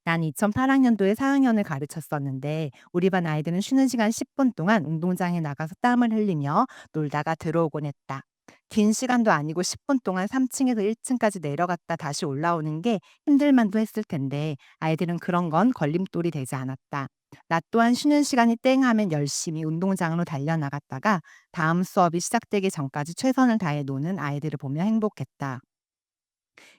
난 2008학년도에 4학년을 가르쳤었는데 우리 반 아이들은 쉬는 시간 10분 동안 운동장에 나가서 땀을 흘리며 놀다가 들어오곤 했다. 긴 시간도 아니고 10분 동안 3층에서 1층까지 내려갔다 다시 올라오는 게 힘들만도 했을 텐데 아이들은 그런 건 걸림돌이 되지 않았다. 나 또한 쉬는 시간이 땡 하면 열심히 운동장으로 달려나갔다가 다음 수업이 시작되기 전까지 최선을 다해 노는 아이들을 보며 행복했다.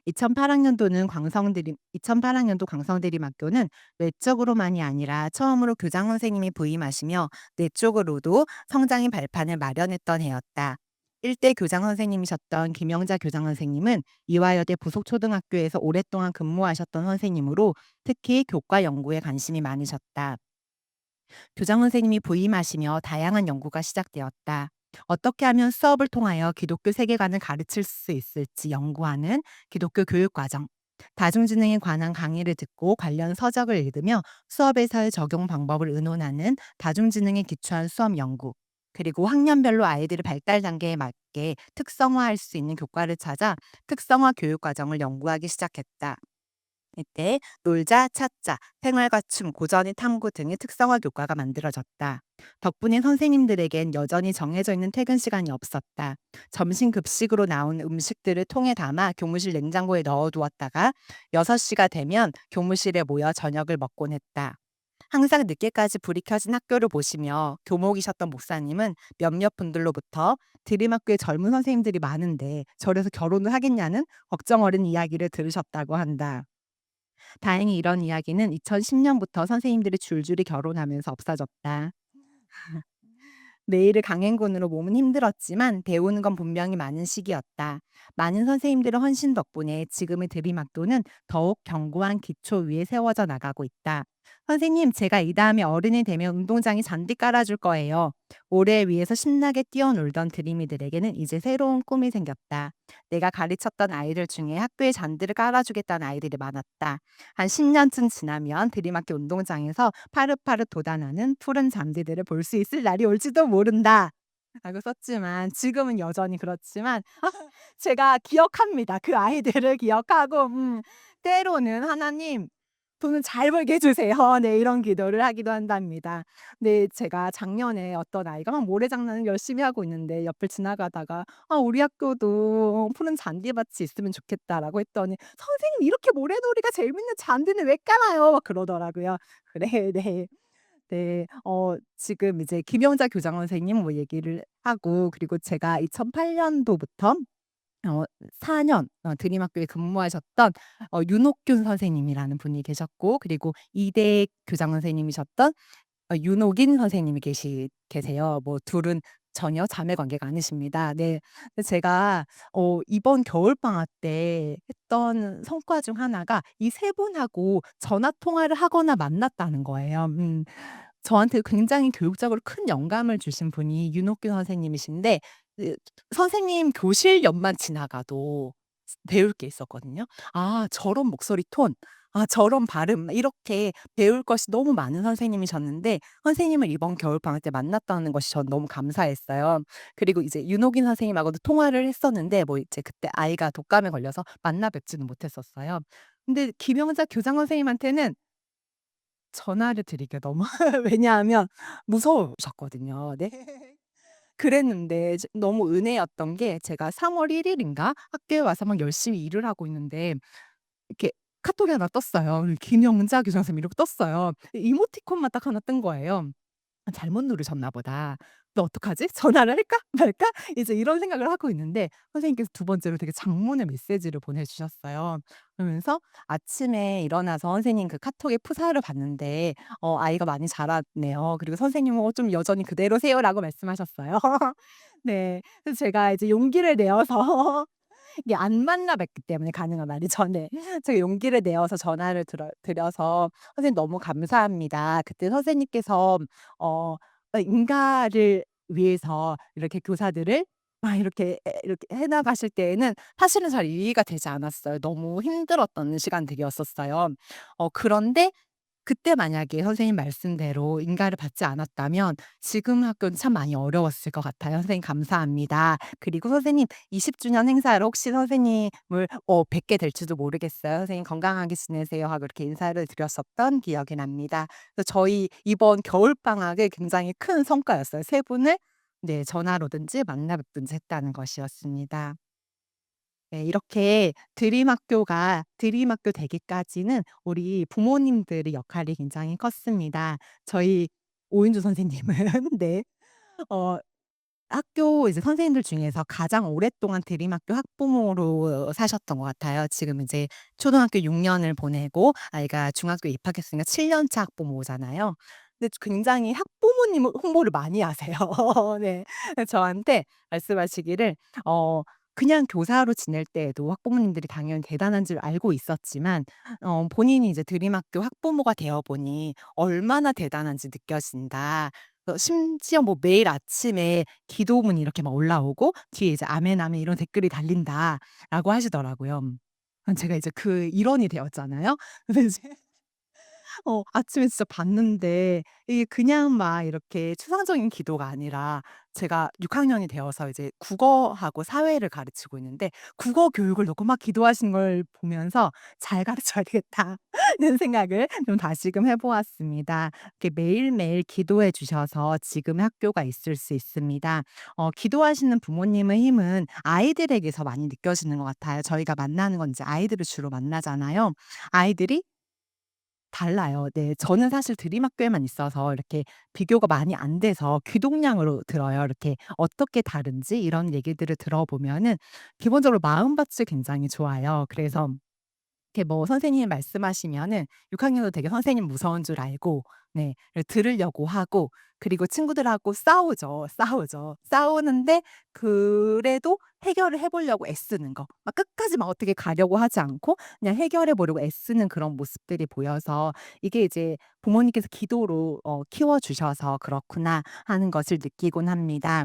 2008학년도 광성대림학교는 외적으로만이 아니라 처음으로 교장 선생님이 부임하시며 내적으로도 성장의 발판을 마련했던 해였다. 1대 교장 선생님이셨던 김영자 교장 선생님은 이화여대 부속초등학교에서 오랫동안 근무하셨던 선생님으로 특히 교과 연구에 관심이 많으셨다. 교장 선생님이 부임하시며 다양한 연구가 시작되었다. 어떻게 하면 수업을 통하여 기독교 세계관을 가르칠 수 있을지 연구하는 기독교 교육과정, 다중지능에 관한 강의를 듣고 관련 서적을 읽으며 수업에서의 적용 방법을 의논하는 다중지능에 기초한 수업 연구, 그리고 학년별로 아이들의 발달 단계에 맞게 특성화할 수 있는 교과를 찾아 특성화 교육과정을 연구하기 시작했다. 이때 놀자, 찾자, 생활과춤, 고전의 탐구 등의 특성화 교과가 만들어졌다. 덕분에 선생님들에겐 여전히 정해져 있는 퇴근 시간이 없었다. 점심 급식으로 나온 음식들을 통에 담아 교무실 냉장고에 넣어두었다가 6시가 되면 교무실에 모여 저녁을 먹곤 했다. 항상 늦게까지 불이 켜진 학교를 보시며 교목이셨던 목사님은 몇몇 분들로부터 드림학교에 젊은 선생님들이 많은데 저래서 결혼을 하겠냐는 걱정 어린 이야기를 들으셨다고 한다. 다행히 이런 이야기는 2010년부터 선생님들이 줄줄이 결혼하면서 없어졌다. 내일을 강행군으로 몸은 힘들었지만 배우는 건 분명히 많은 시기였다. 많은 선생님들의 헌신 덕분에 지금의 드림학교는 더욱 견고한 기초 위에 세워져 나가고 있다. 선생님, 제가 이 다음에 어른이 되면 운동장에 잔디 깔아줄 거예요. 모래 위에서 신나게 뛰어놀던 드림이들에게는 이제 새로운 꿈이 생겼다. 내가 가르쳤던 아이들 중에 학교에 잔디를 깔아주겠다는 아이들이 많았다. 한 10년쯤 지나면 드림학교 운동장에서 파릇파릇 돋아나는 푸른 잔디들을 볼 수 있을 날이 올지도 모른다. 라고 썼지만 지금은 여전히 그렇지만 제가 기억합니다. 그 아이들을 기억하고 때로는 하나님 돈을 잘 벌게 해 주세요. 네, 이런 기도를 하기도 한답니다. 네, 제가 작년에 어떤 아이가 막 모래장난을 열심히 하고 있는데 옆을 지나가다가 "아, 우리 학교도 푸른 잔디밭이 있으면 좋겠다."라고 했더니 "선생님, 이렇게 모래놀이가 재밌는 잔디는 왜 깔아요?" 막 그러더라고요. 그래 네. 네. 지금 이제 김영자 교장 선생님 뭐 얘기를 하고, 그리고 제가 2008 년도부터 4년 드림학교에 근무하셨던 윤옥균 선생님이라는 분이 계셨고, 그리고 이대 교장 선생님이셨던 윤옥인 선생님이 계세요. 뭐 둘은 전혀 자매 관계가 아니십니다. 네. 근데 제가 이번 겨울방학 때 했던 성과 중 하나가 이 세 분하고 전화 통화를 하거나 만났다는 거예요. 저한테 굉장히 교육적으로 큰 영감을 주신 분이 윤옥규 선생님이신데, 그 선생님 교실 옆만 지나가도 배울 게 있었거든요. 아, 저런 목소리 톤, 아, 저런 발음, 이렇게 배울 것이 너무 많은 선생님이셨는데 선생님을 이번 겨울방학 때 만났다는 것이 전 너무 감사했어요. 그리고 이제 윤옥인 선생님하고도 통화를 했었는데 뭐 이제 그때 아이가 독감에 걸려서 만나 뵙지는 못했었어요. 근데 김영자 교장 선생님한테는 전화를 드리기가 너무 왜냐하면 무서우셨거든요. 네. 그랬는데 너무 은혜였던 게, 제가 3월 1 일인가 학교에 와서 막 열심히 일을 하고 있는데 이렇게 카톡이 하나 떴어요. 김영자 교장 선생님 이렇게 떴어요. 이모티콘만 딱 하나 뜬 거예요. '아, 잘못 누르셨나 보다. 너 어떡하지? 전화를 할까 말까?' 이제 이런 생각을 하고 있는데 선생님께서 두 번째로 되게 장문의 메시지를 보내주셨어요. 그러면서 아침에 일어나서 선생님 그 카톡의 프사를 봤는데 "아이가 많이 자랐네요. 그리고 선생님은 좀 여전히 그대로세요."라고 말씀하셨어요. 네. 그래서 제가 이제 용기를 내어서 이게 안 만나 뵙기 때문에 가능한 말이죠. 네. 제가 용기를 내어서 전화를 드려서 "선생님, 너무 감사합니다. 그때 선생님께서 어 인가를 위해서 이렇게 교사들을 막 이렇게 해 나가실 때에는 사실은 잘 이해가 되지 않았어요. 너무 힘들었던 시간들이었었어요. 그런데 그때 만약에 선생님 말씀대로 인가를 받지 않았다면 지금 학교는 참 많이 어려웠을 것 같아요. 선생님 감사합니다. 그리고 선생님 20 주년 행사로 혹시 선생님을 뵙게 될지도 모르겠어요. 선생님 건강하게 지내세요." 하고 이렇게 인사를 드렸었던 기억이 납니다. 그래서 저희 이번 겨울방학의 굉장히 큰 성과였어요. 세 분을 네, 전화로든지 만나 뵙든지 했다는 것이었습니다. 네, 이렇게 드림학교 되기까지는 우리 부모님들의 역할이 굉장히 컸습니다. 저희 오윤주 선생님은 네. 어 학교 이제 선생님들 중에서 가장 오랫동안 드림학교 학부모로 사셨던 것 같아요. 지금 이제 초등학교 6 년을 보내고 아이가 중학교에 입학했으니까 7 년차 학부모잖아요. 근데 굉장히 학부모님 홍보를 많이 하세요. 네. 저한테 말씀하시기를 그냥 교사로 지낼 때에도 학부모님들이 당연히 대단한 줄 알고 있었지만 본인이 이제 드림학교 학부모가 되어 보니 얼마나 대단한지 느껴진다. 심지어 뭐 매일 아침에 기도문이 이렇게 막 올라오고 뒤에 이제 "아멘, 아멘." 이런 댓글이 달린다라고 하시더라고요. 제가 이제 그 일원이 되었잖아요. 그래서 이제 아침에 진짜 봤는데 이게 그냥 막 이렇게 추상적인 기도가 아니라 제가 6 학년이 되어서 이제 국어하고 사회를 가르치고 있는데 국어 교육을 놓고 막 기도하시는 걸 보면서 '잘 가르쳐야 되겠다.'는 생각을 좀 다시금 해 보았습니다. 이렇게 매일매일 기도해 주셔서 지금의 학교가 있을 수 있습니다. 기도하시는 부모님의 힘은 아이들에게서 많이 느껴지는 것 같아요. 저희가 만나는 건 이제 아이들을 주로 만나잖아요. 아이들이 달라요. 네. 저는 사실 드림학교에만 있어서 이렇게 비교가 많이 안 돼서 귀동냥으로 들어요. 이렇게 어떻게 다른지 이런 얘기들을 들어보면은 기본적으로 마음밭이 굉장히 좋아요. 그래서 이렇게 뭐 선생님이 말씀하시면은 6 학년도 되게 선생님 무서운 줄 알고 네 들으려고 하고 그리고 친구들하고 싸우죠. 싸우는데 그래도 해결을 해 보려고 애쓰는 거. 막 끝까지 막 어떻게 가려고 하지 않고 그냥 해결해 보려고 애쓰는 그런 모습들이 보여서 이게 이제 부모님께서 기도로 키워 주셔서 그렇구나 하는 것을 느끼곤 합니다.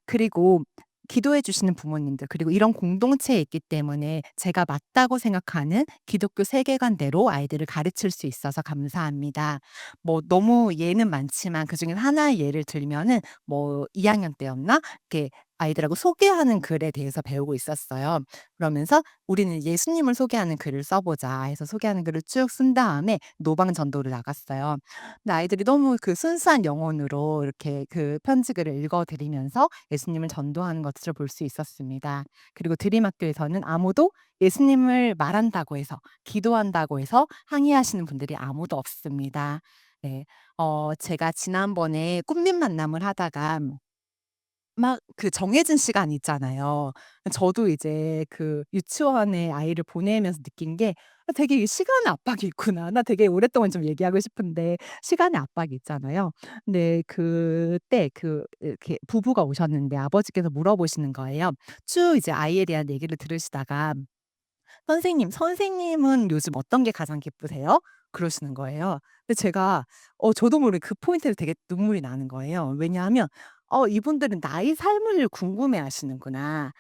그리고 기도해 주시는 부모님들 그리고 이런 공동체에 있기 때문에 제가 맞다고 생각하는 기독교 세계관대로 아이들을 가르칠 수 있어서 감사합니다. 뭐 너무 예는 많지만 그중에서 하나의 예를 들면은 뭐 2 학년 때였나? 이렇게 아이들하고 소개하는 글에 대해서 배우고 있었어요. 그러면서 "우리는 예수님을 소개하는 글을 써 보자." 해서 소개하는 글을 쭉 쓴 다음에 노방 전도를 나갔어요. 근데 아이들이 너무 그 순수한 영혼으로 이렇게 그 편지글을 읽어 드리면서 예수님을 전도하는 것을 볼 수 있었습니다. 그리고 드림학교에서는 아무도 예수님을 말한다고 해서 기도한다고 해서 항의하시는 분들이 아무도 없습니다. 네. 제가 지난번에 꿈빛 만남을 하다가 막 그 정해진 시간이 있잖아요. 저도 이제 그 유치원에 아이를 보내면서 느낀 게 '아 되게 이 시간의 압박이 있구나.' 나 되게 오랫동안 좀 얘기하고 싶은데 시간의 압박이 있잖아요. 근데 그때 이렇게 부부가 오셨는데 아버지께서 물어보시는 거예요. 쭉 이제 아이에 대한 얘기를 들으시다가 선생님은 요즘 어떤 게 가장 기쁘세요?" 그러시는 거예요. 근데 제가 저도 모르게 그 포인트에서 되게 눈물이 나는 거예요. 왜냐하면 이분들은 나의 삶을 궁금해하시는구나.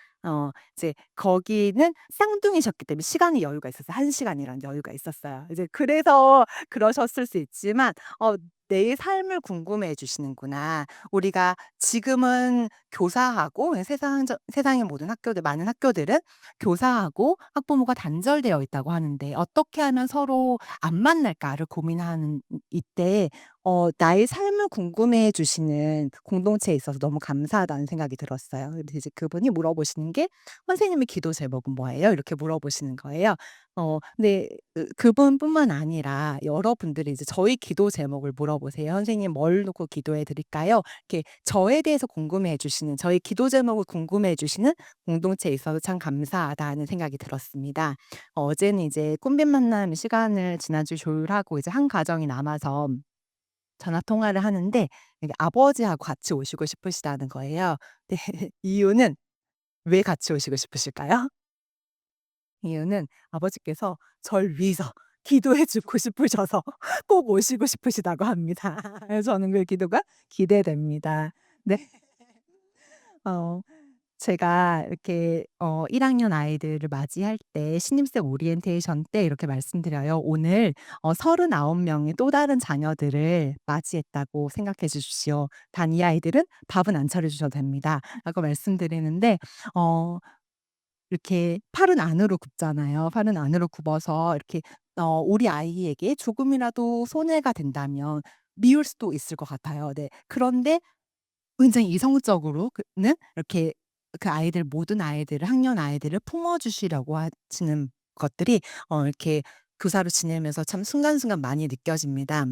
이제 거기는 쌍둥이셨기 때문에 시간의 여유가 있었어요. 1 시간이라는 여유가 있었어요. 이제 그래서 그러셨을 수 있지만 내 삶을 궁금해해 주시는구나. 우리가 지금은 교사하고 세상의 모든 학교들 많은 학교들은 교사하고 학부모가 단절되어 있다고 하는데 '어떻게 하면 서로 안 만날까.'를 고민하는 이때 나의 삶을 궁금해해 주시는 공동체에 있어서 너무 감사하다는 생각이 들었어요. 근데 이제 그분이 물어보시는 게 "선생님의 기도 제목은 뭐예요?" 이렇게 물어보시는 거예요. 근데 그분뿐만 아니라 여러분들이 이제 저희 기도 제목을 물어보세요. "선생님 뭘 놓고 기도해 드릴까요?" 이렇게 저에 대해서 궁금해해 주시는 저희 기도 제목을 궁금해해 주시는 공동체에 있어서 참 감사하다는 생각이 들었습니다. 어제는 이제 꿈빛 만남 시간을 지난주에 조율하고 이제 한 가정이 남아서 전화 통화를 하는데 이게 아버지하고 같이 오시고 싶으시다는 거예요. 네. 이유는 왜 같이 오시고 싶으실까요? 이유는 아버지께서 절 위해서 기도해 주고 싶으셔서 꼭 오시고 싶으시다고 합니다. 그래서 저는 그 기도가 기대됩니다. 네. 어 제가 이렇게 1 학년 아이들을 맞이할 때 신입생 오리엔테이션 때 이렇게 말씀드려요. "오늘 39 명의 또 다른 자녀들을 맞이했다고 생각해 주십시오. 단 이 아이들은 밥은 안 차려 주셔도 됩니다."라고 말씀드리는데 어 이렇게 팔은 안으로 굽잖아요. 팔은 안으로 굽어서 이렇게 우리 아이에게 조금이라도 손해가 된다면 미울 수도 있을 것 같아요. 네. 그런데 굉장히 이성적으로 는 이렇게 그 아이들 모든 아이들을 학년 아이들을 품어 주시려고 하시는 것들이 이렇게 교사로 지내면서 참 순간순간 많이 느껴집니다.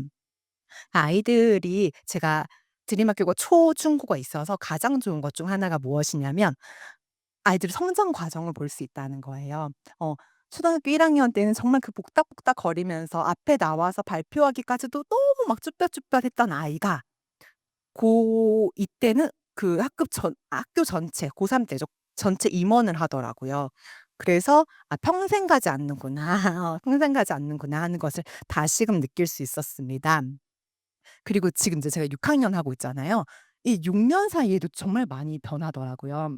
아이들이 제가 드림학교가 초, 중고가 있어서 가장 좋은 것 중 하나가 무엇이냐면 아이들의 성장 과정을 볼 수 있다는 거예요. 초등학교 1 학년 때는 정말 그 복닥복닥 거리면서 앞에 나와서 발표하기까지도 너무 막 쭈뼛쭈뼛했던 아이가 이때는 그 학교 전체 고3 때죠. 전체 임원을 하더라고요. 그래서 '아 평생 가지 않는구나. 평생 가지 않는구나.' 하는 것을 다시금 느낄 수 있었습니다. 그리고 지금 이제 제가 6학년 하고 있잖아요. 이 6년 사이에도 정말 많이 변하더라고요.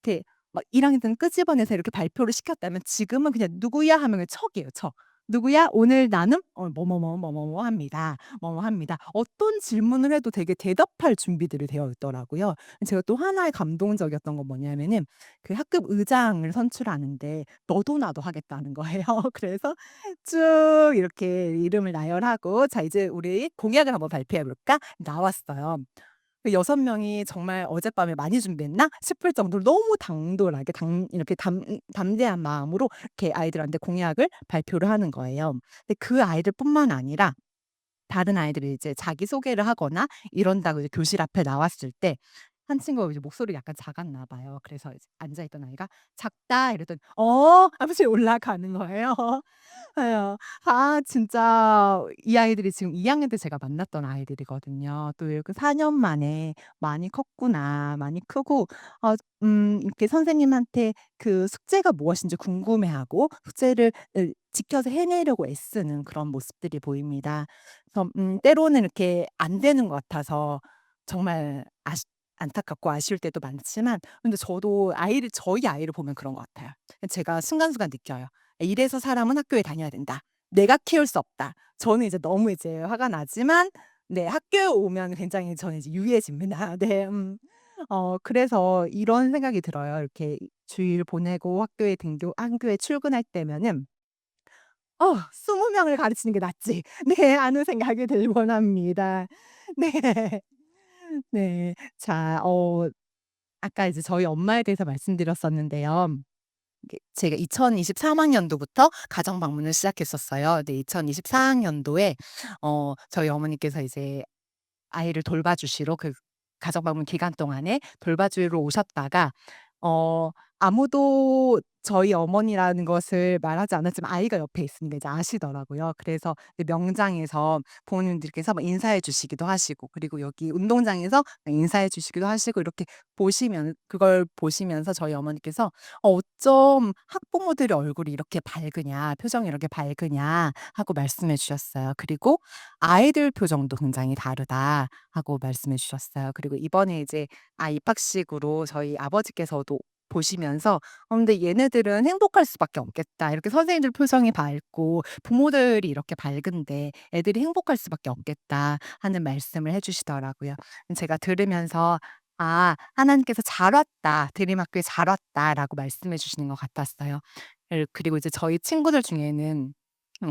이렇게 막 1학년 때는 끄집어내서 이렇게 발표를 시켰다면 지금은 그냥 "누구야?" 하면 그냥 척이에요, 척. "누구야? 오늘 나눔 뭐뭐뭐 뭐뭐뭐 합니다. 뭐뭐 합니다." 어떤 질문을 해도 되게 대답할 준비들이 되어 있더라고요. 제가 또 하나의 감동적이었던 건 뭐냐면은 그 학급 의장을 선출하는데 너도 나도 하겠다는 거예요. 그래서 쭉 이렇게 이름을 나열하고 "자 이제 우리 공약을 한번 발표해 볼까?" 나왔어요. 그 6 명이 정말 '어젯밤에 많이 준비했나?' 싶을 정도로 너무 당돌하게 이렇게 담대한 마음으로 이렇게 아이들한테 공약을 발표를 하는 거예요. 근데 그 아이들뿐만 아니라 다른 아이들이 이제 자기소개를 하거나 이런다고 이제 교실 앞에 나왔을 때 한 친구가 이제 목소리가 약간 작았나 봐요. 그래서 이제 앉아 있던 아이가 "작다." 이랬더니 하면서 올라가는 거예요. 예요. 진짜 이 아이들이 지금 2 학년 때 제가 만났던 아이들이거든요. 또 이렇게 4년 만에 많이 컸구나. 많이 크고 이렇게 선생님한테 그 숙제가 무엇인지 궁금해하고 숙제를 지켜서 해내려고 애쓰는 그런 모습들이 보입니다. 그래서 때로는 이렇게 안 되는 것 같아서 정말 안타깝고 아쉬울 때도 많지만 근데 저도 저희 아이를 보면 그런 것 같아요. 제가 순간순간 느껴요. '이래서 사람은 학교에 다녀야 된다. 내가 키울 수 없다.' 저는 이제 너무 이제 화가 나지만 네 학교에 오면 굉장히 저는 이제 유해집니다. 네. 그래서 이런 생각이 들어요. 이렇게 주일 보내고 학교에 출근할 때면은 20 명을 가르치는 게 낫지.' 네 하는 생각이 들곤 합니다. 네. 네. 자 아까 이제 저희 엄마에 대해서 말씀드렸었는데요. 이게 제가 2023 학년도부터 가정 방문을 시작했었어요. 근데 2024 학년도에 저희 어머니께서 이제 아이를 돌봐주시러 그 가정 방문 기간 동안에 돌봐주러 오셨다가 어 아무도 저희 어머니라는 것을 말하지 않았지만 아이가 옆에 있으니까 이제 아시더라고요. 그래서 이제 명장에서 부모님들께서 막 인사해 주시기도 하시고 그리고 여기 운동장에서 인사해 주시기도 하시고 이렇게 그걸 보시면서 저희 어머니께서 어쩜 학부모들의 얼굴이 이렇게 밝으냐, 표정이 이렇게 밝으냐." 하고 말씀해 주셨어요. 그리고 "아이들 표정도 굉장히 다르다." 하고 말씀해 주셨어요. 그리고 이번에 이제 입학식으로 저희 아버지께서도 보시면서 근데 얘네들은 행복할 수밖에 없겠다. 이렇게 선생님들 표정이 밝고 부모들이 이렇게 밝은데 애들이 행복할 수밖에 없겠다." 하는 말씀을 해 주시더라고요. 제가 들으면서 '아 하나님께서 잘 왔다. 드림학교에 잘 왔다.'라고 말씀해 주시는 것 같았어요. 그리고 이제 저희 친구들 중에는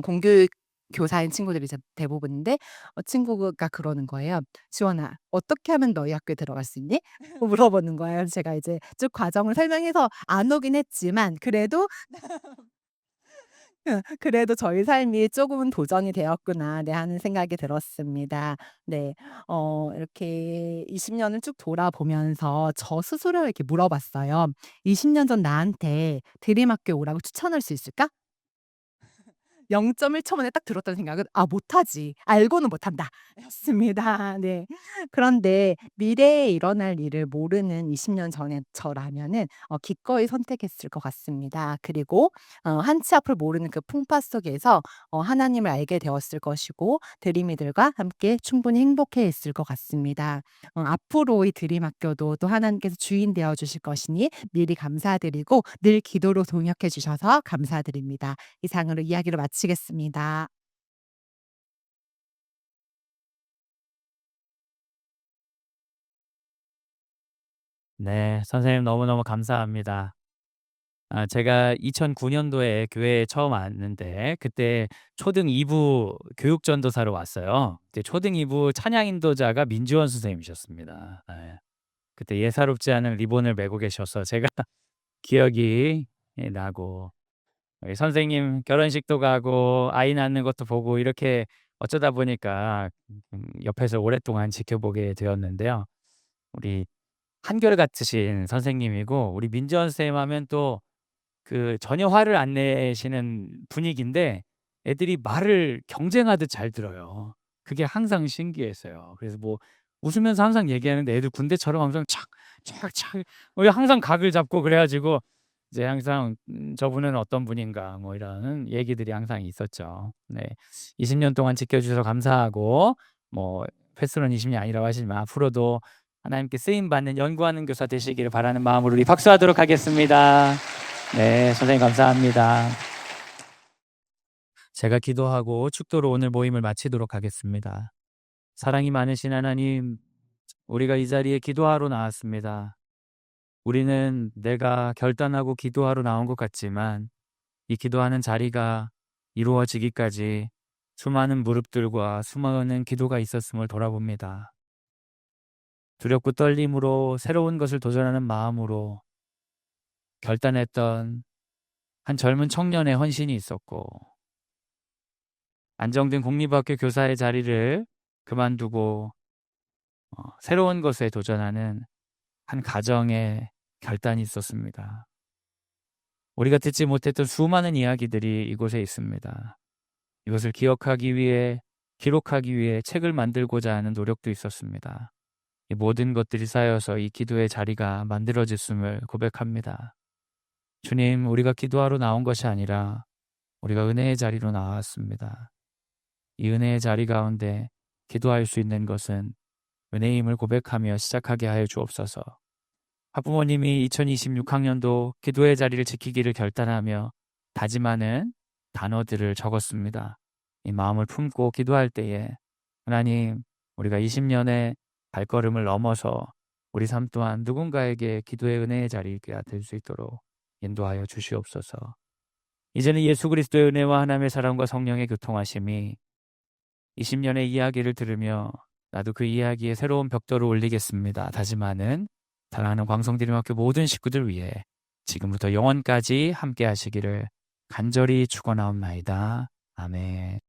공교육 교사인 친구들이 이제 대부분인데 친구가 그러는 거예요. "지원아 어떻게 하면 너희 학교에 들어갈 수 있니?" 물어보는 거예요. 그래서 제가 이제 쭉 과정을 설명해서 안 오긴 했지만 그래도 '저희 삶이 쪼금은 도전이 되었구나.' 네 하는 생각이 들었습니다. 네. 이렇게 20 년을 쭉 돌아보면서 저 스스로 이렇게 물어봤어요. "20년 전 나한테 드림학교에 오라고 추천할 수 있을까?" 0.1초 만에 딱 들었던 생각은 '아 못하지. 알고는 못한다.' 였습니다. 네. 그런데 미래에 일어날 일을 모르는 20년 전의 저라면은 기꺼이 선택했을 것 같습니다. 그리고 한치 앞을 모르는 그 풍파 속에서 하나님을 알게 되었을 것이고 드림이들과 함께 충분히 행복해했을 것 같습니다. 앞으로 이 드림 학교도 또 하나님께서 주인 되어 주실 것이니 미리 감사드리고 늘 기도로 동역해 주셔서 감사드립니다. 이상으로 이야기를 마치겠습니다. 네. 선생님 너무너무 감사합니다. 제가 2009 년도에 교회에 처음 왔는데 그때 초등 2부 교육 전도사로 왔어요. 그때 초등 2부 찬양 인도자가 민지원 선생님이셨습니다. 예. 그때 예사롭지 않은 리본을 메고 계셔서 제가 기억이 나고 선생님 결혼식도 가고 아이 낳는 것도 보고 이렇게 어쩌다 보니까 옆에서 오랫동안 지켜보게 되었는데요. 우리 한결같으신 선생님이고 우리 민지원 쌤 하면 또 전혀 화를 안 내시는 분위기인데 애들이 말을 경쟁하듯 잘 들어요. 그게 항상 신기했어요. 그래서 뭐 웃으면서 항상 얘기하는데 애들 군대처럼 항상 착 착 착 항상 각을 잡고 그래 가지고 이제 항상 "저분은 어떤 분인가." 뭐 이런 얘기들이 항상 있었죠. 네. 20년 동안 지켜 주셔서 감사하고 뭐 횟수론 20년이 아니라고 하시지만 앞으로도 하나님께 쓰임 받는 연구하는 교사 되시기를 바라는 마음으로 우리 박수하도록 하겠습니다. 네, 선생님 감사합니다. 제가 기도하고 축도로 오늘 모임을 마치도록 하겠습니다. 사랑이 많으신 하나님, 우리가 이 자리에 기도하러 나왔습니다. 우리는 내가 결단하고 기도하러 나온 것 같지만 이 기도하는 자리가 이루어지기까지 수많은 무릎들과 수많은 기도가 있었음을 돌아봅니다. 두렵고 떨림으로 새로운 것을 도전하는 마음으로 결단했던 한 젊은 청년의 헌신이 있었고, 안정된 공립학교 교사의 자리를 그만두고 새로운 것에 도전하는 한 가정의 결단이 있었습니다. 우리가 듣지 못했던 수많은 이야기들이 이곳에 있습니다. 이것을 기억하기 위해, 기록하기 위해 책을 만들고자 하는 노력도 있었습니다. 이 모든 것들이 쌓여서 이 기도의 자리가 만들어졌음을 고백합니다. 주님, 우리가 기도하러 나온 것이 아니라 우리가 은혜의 자리로 나왔습니다. 이 은혜의 자리 가운데 기도할 수 있는 것은 은혜임을 고백하며 시작하게 하여 주옵소서. 학부모님이 2026학년도 기도의 자리를 지키기를 결단하며 다짐하는 단어들을 적었습니다. 이 마음을 품고 기도할 때에 하나님, 우리가 20년의 발걸음을 넘어서 우리 삶 또한 누군가에게 기도의 은혜의 자리가 될 수 있도록 인도하여 주시옵소서. 이제는 예수 그리스도의 은혜와 하나님의 사랑과 성령의 교통하심이 20년의 이야기를 들으며 나도 그 이야기에 새로운 벽돌을 올리겠습니다. 다짐하는 사랑하는 광성드림학교 모든 식구들 위해 지금부터 영원까지 함께 하시기를 간절히 축원하옵나이다. 아멘.